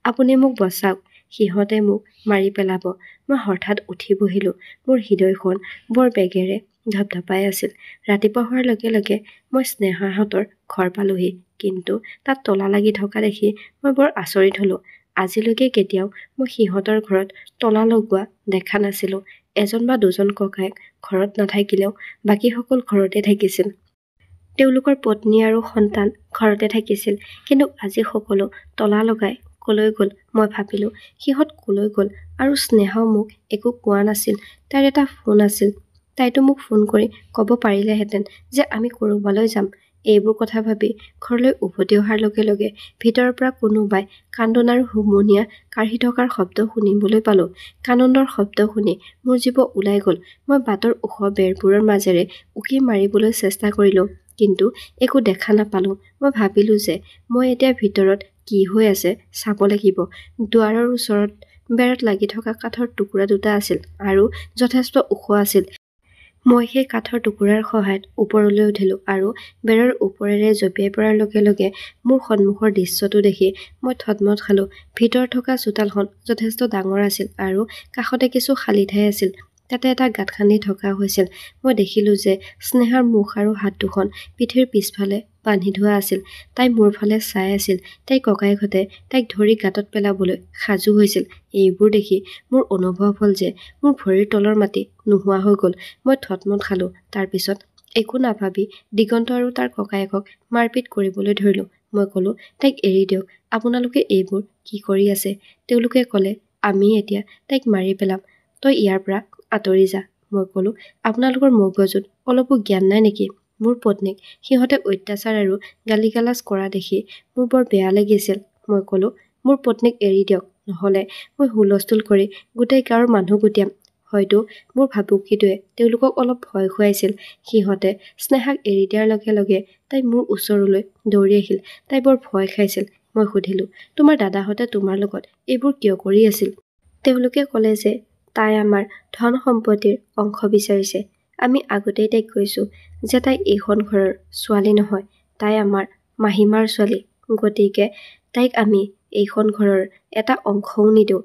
আপুনি মোক বচাওক, সিহঁতে মোক মাৰি পেলাব। মই হঠাৎ উঠি বহিলোঁ। মোৰ হৃদয়খন বৰ বেগেৰে ধপধপাই আছিল। ৰাতিপুৱা হোৱাৰ লগে লগে মই স্নেহাহঁতৰ ঘৰ পালোহি। কিন্তু তাত তলা লাগি থকা দেখি মই বৰ আচৰিত হ'লোঁ। আজিলৈকে কেতিয়াও মই সিহঁতৰ ঘৰত তলা লগোৱা দেখা নাছিলোঁ। এজন বা দুজন ককায়েক ঘৰত নাথাকিলেও বাকীসকল ঘৰতে থাকিছিল। তেওঁলোকৰ পত্নী আৰু সন্তান ঘৰতে থাকিছিল। কিন্তু আজি সকলো তলা লগাই কলৈ গ'ল? মই ভাবিলোঁ সিহঁত কলৈ গ'ল। আৰু স্নেহাও মোক একো কোৱা নাছিল। তাইৰ এটা ফোন আছিল। তাইতো মোক ফোন কৰি ক'ব পাৰিলেহেঁতেন যে আমি ক'ৰবালৈ যাম। এইবোৰ কথা ভাবি ঘৰলৈ উভতি অহাৰ লগে লগে ভিতৰৰ পৰা কোনোবাই কান্দোন আৰু হুমুনিয়াহ কাঢ়ি থকাৰ শব্দ শুনিবলৈ পালোঁ। কানন্দৰ শব্দ শুনি মোৰ জীৱ ওলাই গ'ল। মই বাটৰ ওখ বেৰবোৰৰ মাজেৰে উকি মাৰিবলৈ চেষ্টা কৰিলোঁ। কিন্তু একো দেখা নাপালোঁ। মই ভাবিলোঁ যে মই এতিয়া ভিতৰত কি হৈ আছে চাব লাগিব। দুৱাৰৰ ওচৰত বেৰত লাগি থকা কাঠৰ টুকুৰা দুটা আছিল আৰু যথেষ্ট ওখ আছিল। মই সেই কাঠৰ টুকুৰাৰ সহায়ত ওপৰলৈ উঠিলোঁ আৰু বেৰৰ ওপৰেৰে জঁপিয়াই পৰাৰ লগে লগে মোৰ সন্মুখৰ দৃশ্যটো দেখি মই থতমত খালোঁ। ভিতৰত থকা চোতালখন যথেষ্ট ডাঙৰ আছিল আৰু কাষতে কিছু খালী ঠাই আছিল। তাতে এটা গাঁত খান্দি থকা হৈছিল। মই দেখিলোঁ যে স্নেহাৰ মুখ আৰু হাত দুখন পিঠিৰ পিছফালে বান্ধি থোৱা আছিল। তাই মোৰ ফালে চাই আছিল। তাইৰ ককায়েকহঁতে তাইক ধৰি গাঁতত পেলাবলৈ সাজু হৈছিল। এইবোৰ দেখি মোৰ অনুভৱ হ'ল যে মোৰ ভৰিৰ তলৰ মাটি নোহোৱা হৈ গ'ল। মই থতমত খালোঁ। তাৰপিছত একো নাভাবি দিগন্ত আৰু তাৰ ককায়েকক মাৰপিট কৰিবলৈ ধৰিলোঁ। মই ক'লোঁ, তাইক এৰি দিয়ক। আপোনালোকে এইবোৰ কি কৰি আছে? তেওঁলোকে ক'লে, আমি এতিয়া তাইক মাৰি পেলাম। তই ইয়াৰ পৰা আঁতৰি যা। মই ক'লোঁ, আপোনালোকৰ মগজুত অলপো জ্ঞান নাই নেকি? মোৰ পত্নীক সিহঁতে অত্যাচাৰ আৰু গালি-গালাজ কৰা দেখি মোৰ বৰ বেয়া লাগিছিল। মই ক'লোঁ, মোৰ পত্নীক এৰি দিয়ক, নহ'লে মই হুলস্থুল কৰি গোটেই গাঁৱৰ মানুহ গোটিয়াম। হয়তো মোৰ ভাবুকিটোৱে তেওঁলোকক অলপ ভয় খুৱাইছিল। সিহঁতে স্নেহাক এৰি দিয়াৰ লগে লগে তাই মোৰ ওচৰলৈ দৌৰি আহিল। তাই বৰ ভয় খাইছিল। মই সুধিলোঁ, তোমাৰ দাদাহঁতে তোমাৰ লগত এইবোৰ কিয় কৰি আছিল? তেওঁলোকে ক'লে যে তাই আমাৰ ধন সম্পত্তিৰ অংশ বিচাৰিছে। আমি আগতেই তাইক কৈছোঁ যে তাই এইখন ঘৰৰ ছোৱালী নহয়, তাই আমাৰ মাহীমাৰ ছোৱালী। গতিকে তাইক আমি এইখন ঘৰৰ এটা অংশও নিদিওঁ।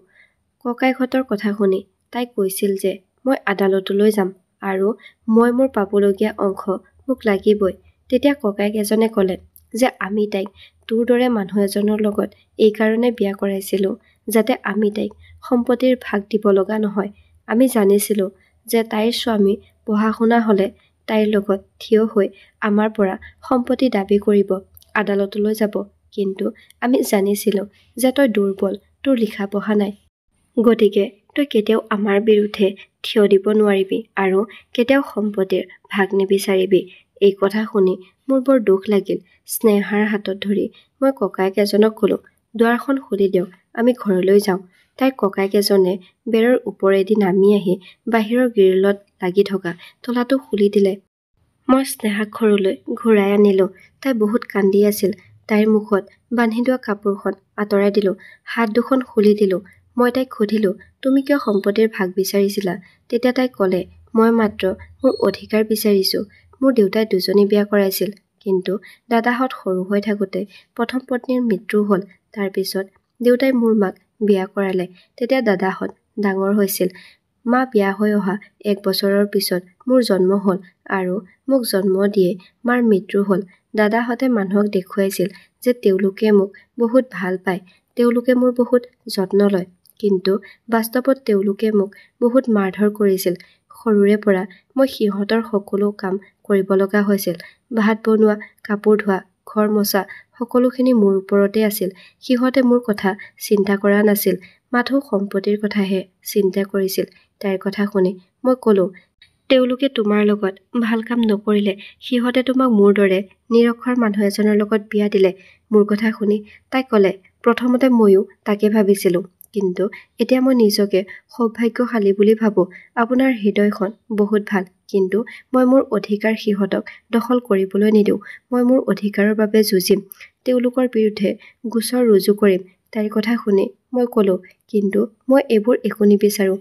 ককায়েকহঁতৰ কথা শুনি তাই কৈছিল যে মই আদালতলৈ যাম আৰু মই মোৰ পাবলগীয়া অংশ মোক লাগিবই। তেতিয়া ককায়েক এজনে ক'লে যে আমি তাইক তোৰ দৰে মানুহ এজনৰ লগত এইকাৰণে বিয়া কৰাইছিলোঁ যাতে আমি তাইক সম্পত্তিৰ ভাগ দিব লগা নহয়। আমি জানিছিলোঁ যে তাইৰ স্বামী পঢ়া-শুনা হ'লে তাইৰ লগত থিয় হৈ আমাৰ পৰা সম্পত্তি দাবী কৰিব, আদালতলৈ যাব। কিন্তু আমি জানিছিলোঁ যে তই দুৰ্বল, তোৰ লিখা-পঢ়া নাই। গতিকে তই কেতিয়াও আমাৰ বিৰুদ্ধে থিয় দিব নোৱাৰিবি আৰু কেতিয়াও সম্পত্তিৰ ভাগ নিবিচাৰিবি। এই কথা শুনি মোৰ বৰ দুখ লাগিল। স্নেহাৰ হাতত ধৰি মই ককায়েক এজনক ক'লোঁ, দুৱাৰখন খুলি দিয়ক, আমি ঘৰলৈ যাওঁ। তাইৰ ককায়েক এজনে বেৰৰ ওপৰেদি নামি আহি বাহিৰৰ গ্ৰিলত লাগি থকা তলাটো খুলি দিলে। মই স্নেহাক ঘৰলৈ ঘূৰাই আনিলোঁ। তাই বহুত কান্দি আছিল। তাইৰ মুখত বান্ধি থোৱা কাপোৰখন আঁতৰাই দিলোঁ। হাত দুখন খুলি দিলোঁ। মই তাইক সুধিলোঁ, তুমি কিয় সম্পত্তিৰ ভাগ বিচাৰিছিলা? তেতিয়া তাই ক'লে, মই মাত্ৰ মোৰ অধিকাৰ বিচাৰিছোঁ। মোৰ দেউতাই দুজনী বিয়া কৰাইছিল। কিন্তু দাদাহঁত সৰু হৈ থাকোঁতে প্ৰথম পত্নীৰ মৃত্যু হ'ল। তাৰপিছত দেউতাই মোৰ মাক বিয়া কৰালে। তেতিয়া দাদাহঁত ডাঙৰ হৈছিল। মা বিয়া হৈ অহা 1 বছৰৰ পিছত মোৰ জন্ম হ'ল আৰু মোক জন্ম দিয়েই মাৰ মৃত্যু হ'ল। দাদাহঁতে মানুহক দেখুৱাইছিল যে তেওঁলোকে মোক বহুত ভাল পায়, তেওঁলোকে মোৰ বহুত যত্ন লয়। কিন্তু বাস্তৱত তেওঁলোকে মোক বহুত মাৰধৰ কৰিছিল। সৰুৰে পৰা মই সিহঁতৰ সকলো কাম কৰিব লগা হৈছিল। ভাত বনোৱা, কাপোৰ ধোৱা, ঘৰ মোচা সকলোখিনি মোৰ ওপৰতে আছিল। সিহঁতে মোৰ কথা চিন্তা কৰা নাছিল, মাথো সম্পত্তিৰ কথাহে চিন্তা কৰিছিল। তাইৰ কথা শুনি মই ক'লোঁ, তেওঁলোকে তোমাৰ লগত ভাল কাম নকৰিলে সিহঁতে তোমাক মোৰ দৰে নিৰক্ষৰ মানুহ এজনৰ লগত বিয়া দিলে। মোৰ কথা শুনি তাই ক'লে, প্ৰথমতে ময়ো তাকে ভাবিছিলোঁ, কিন্তু এতিয়া মই নিজকে সৌভাগ্যশালী বুলি ভাবোঁ। আপোনাৰ হৃদয়খন বহুত ভাল, কিন্তু মই মোৰ অধিকাৰ সিহঁতক দখল কৰিবলৈ নিদিওঁ। মই মোৰ অধিকাৰৰ বাবে যুঁজিম, তেওঁলোকৰ বিৰুদ্ধে গোচৰ ৰুজু কৰিম। তাইৰ কথা শুনি মই ক'লো, কিন্তু মই এইবোৰ একো নিবিচাৰোঁ।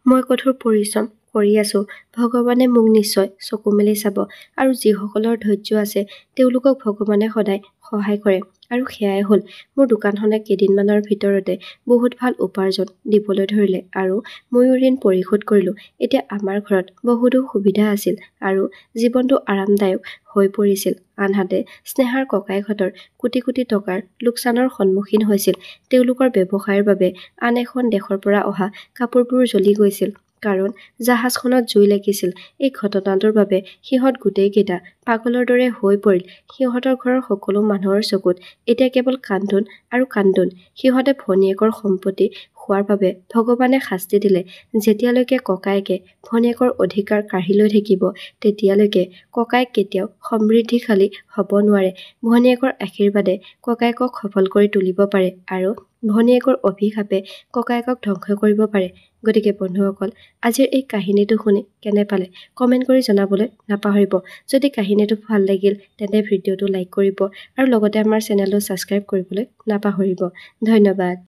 মই কঠোৰ পৰিশ্ৰম কৰি আছোঁ। ভগৱানে মোক নিশ্চয় চকু মেলি চাব, আৰু যিসকলৰ ধৈৰ্য আছে তেওঁলোকক ভগৱানে সদায় সহায় কৰে। আৰু সেয়াই হ'ল। মোৰ দোকানখনে কেইদিনমানৰ ভিতৰতে বহুত ভাল উপাৰ্জন দিবলৈ ধৰিলে, আৰু ময়ো ঋণ পৰিশোধ কৰিলোঁ। এতিয়া আমাৰ ঘৰত বহুতো সুবিধা আছিল, আৰু জীৱনটো আৰামদায়ক হৈ পৰিছিল। আনহাতে স্নেহাৰ ককায়েকহঁতৰ কোটি কোটি টকাৰ লোকচানৰ সন্মুখীন হৈছিল। তেওঁলোকৰ ব্যৱসায়ৰ বাবে আন এখন দেশৰ পৰা অহা কাপোৰবোৰ জ্বলি গৈছিল, কাৰণ জাহাজখনত জুই লাগিছিল। এই ঘটনাটোৰ বাবে সিহঁত গোটেইকেইটা পাগলৰ দৰে হৈ পৰিল। সিহঁতৰ ঘৰৰ সকলো মানুহৰ চকুত এতিয়া কেৱল কান্দোন আৰু কান্দোন। সিহঁতে ভনীয়েকৰ সম্পত্তি খোৱাৰ বাবে ভগৱানে শাস্তি দিলে। যেতিয়ালৈকে ককায়েকে ভনীয়েকৰ অধিকাৰ কাঢ়ি লৈ থাকিব, তেতিয়ালৈকে ককায়েক কেতিয়াও সমৃদ্ধিশালী হ'ব নোৱাৰে। ভনীয়েকৰ আশীৰ্বাদে ককায়েকক সফল কৰি তুলিব পাৰে, আৰু ভনীয়েকৰ অভিশাপে ককায়েকক ধ্বংস কৰিব পাৰে। গতিকে বন্ধুসকল, আজিৰ এই কাহিনীটো শুনি কেনে পালে কমেণ্ট কৰি জনাবলৈ নাপাহৰিব। যদি কাহিনীটো ভাল লাগিল তেন্তে ভিডিঅ'টো লাইক কৰিব, আৰু লগতে আমাৰ চেনেলটো ছাবস্ক্ৰাইব কৰিবলৈ নাপাহৰিব। ধন্যবাদ।